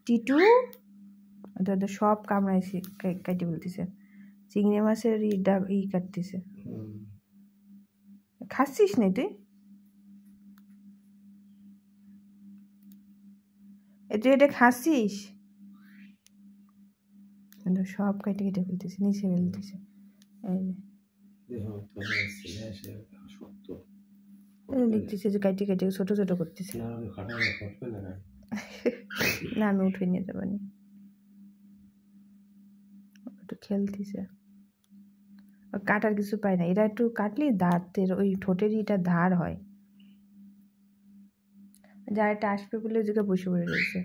টিটু এটা সব কামড়াইছে, কাটি বলতেছে। চিংড়ি মাছের কাটতেছে। খাচ্ছিস না তুই? তুই এটা খাচ্ছিস? সব কেটে কেটে ফেলতেছে, নিচে ফেলতেছে। দেখতেছে যে কাটি কেটে ছোট ছোট করতেছে। না আমি উঠে নিয়ে যাবানি, একটু খেলতেছে। কাটার কিছু পায় না, এরা একটু কাটলে দাঁতের ওই ঠোঁটের এটা ধার হয়। যা এটা আসবে বলে ওদিকে বসে পড়ে রয়েছে।